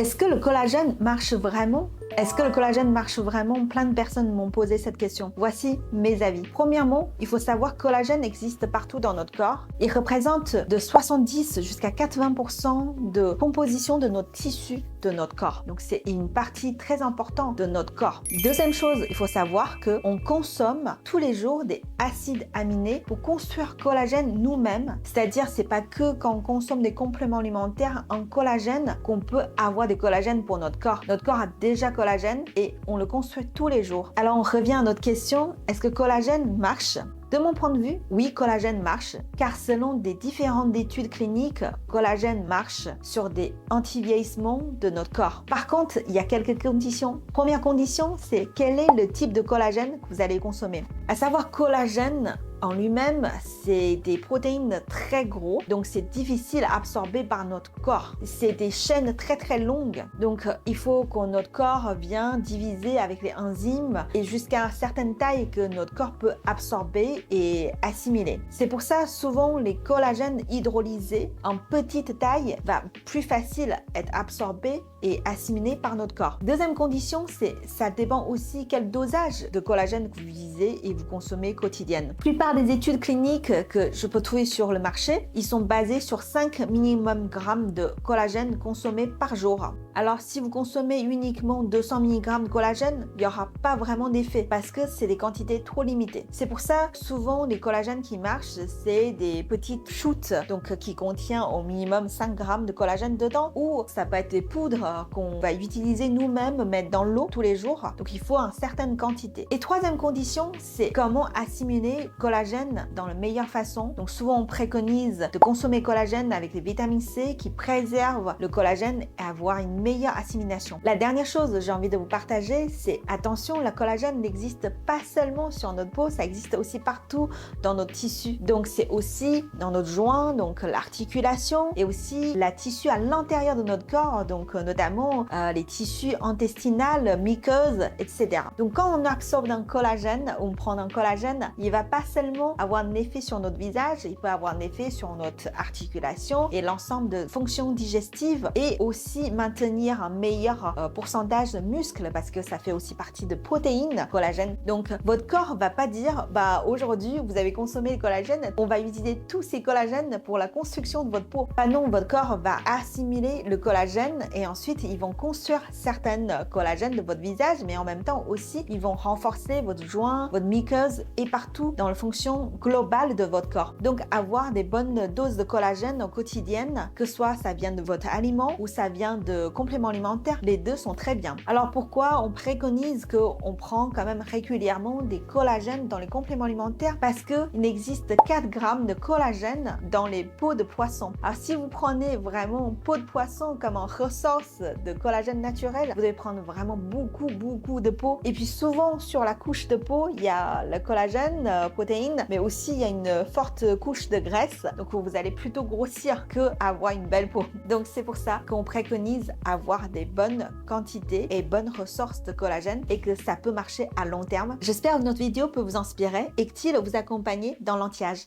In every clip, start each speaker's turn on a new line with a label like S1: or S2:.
S1: Est-ce que le collagène marche vraiment? Est-ce que le collagène marche vraiment? Plein de personnes m'ont posé cette question. Voici mes avis. Premièrement, il faut savoir que le collagène existe partout dans notre corps. Il représente de 70 jusqu'à 80% de composition de notre tissu de notre corps. Donc c'est une partie très importante de notre corps. Deuxième chose, il faut savoir qu'on consomme tous les jours des acides aminés pour construire collagène nous-mêmes. C'est-à-dire, c'est pas que quand on consomme des compléments alimentaires en collagène qu'on peut avoir des collagènes pour notre corps. Notre corps a déjà collagène et on le construit tous les jours. Alors on revient à notre question, est-ce que collagène marche? De mon point de vue, oui, collagène marche, car selon des différentes études cliniques, collagène marche sur des anti-vieillissements de notre corps. Par contre, il y a quelques conditions. Première condition, c'est quel est le type de collagène que vous allez consommer. À savoir, collagène en lui-même, c'est des protéines très gros, donc c'est difficile à absorber par notre corps. C'est des chaînes très longues, donc il faut que notre corps vienne diviser avec les enzymes et jusqu'à une certaine taille que notre corps peut absorber et assimiler. C'est pour ça, souvent, les collagènes hydrolysés en petite taille va plus facile être absorbé et assimilé par notre corps. Deuxième condition, c'est ça dépend aussi quel dosage de collagène que vous utilisez et vous consommez quotidiennement. La plupart des études cliniques que je peux trouver sur le marché, ils sont basés sur 5 minimum grammes de collagène consommés par jour. Alors si vous consommez uniquement 200 mg de collagène, il n'y aura pas vraiment d'effet parce que c'est des quantités trop limitées. C'est pour ça souvent les collagènes qui marchent, c'est des petites shoots donc qui contiennent au minimum 5 grammes de collagène dedans, ou ça peut être des poudres qu'on va utiliser nous-mêmes, mettre dans l'eau tous les jours. Donc il faut une certaine quantité. Et troisième condition, c'est comment assimiler collagène dans la meilleure façon. Donc souvent on préconise de consommer collagène avec les vitamines C qui préservent le collagène et avoir une meilleure assimilation. La dernière chose que j'ai envie de vous partager, c'est attention, le collagène n'existe pas seulement sur notre peau, ça existe aussi partout dans notre tissu. Donc c'est aussi dans notre joint, donc l'articulation, et aussi la tissu à l'intérieur de notre corps, donc notamment les tissus intestinaux, muqueuses, etc. Donc quand on absorbe un collagène, on prend un collagène, il va pas seulement avoir un effet sur notre visage, il peut avoir un effet sur notre articulation et l'ensemble de fonctions digestives, et aussi maintenir un meilleur pourcentage de muscles parce que ça fait aussi partie de protéines, collagène. Donc votre corps va pas dire bah aujourd'hui vous avez consommé le collagène, on va utiliser tous ces collagènes pour la construction de votre peau. Bah non, votre corps va assimiler le collagène et ensuite ils vont construire certaines collagènes de votre visage, mais en même temps aussi ils vont renforcer votre joint, votre muqueuse et partout dans la fonction globale de votre corps. Donc avoir des bonnes doses de collagène au quotidien, que soit ça vient de votre aliment ou ça vient de compléments alimentaires, les deux sont très bien. Alors pourquoi on préconise qu'on prend quand même régulièrement des collagènes dans les compléments alimentaires? Parce qu'il existe 4 grammes de collagène dans les peaux de poisson. Alors si vous prenez vraiment peau de poisson comme en ressource de collagène naturel, vous devez prendre vraiment beaucoup de peau. Et puis souvent sur la couche de peau, il y a le collagène, protéines, mais aussi il y a une forte couche de graisse. Donc vous allez plutôt grossir que avoir une belle peau. Donc c'est pour ça qu'on préconise avoir des bonnes quantités et bonnes ressources de collagène et que ça peut marcher à long terme. J'espère que notre vidéo peut vous inspirer et que-t-il vous accompagner dans l'anti-âge.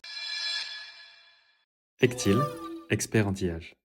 S2: Ectil, expert anti-âge.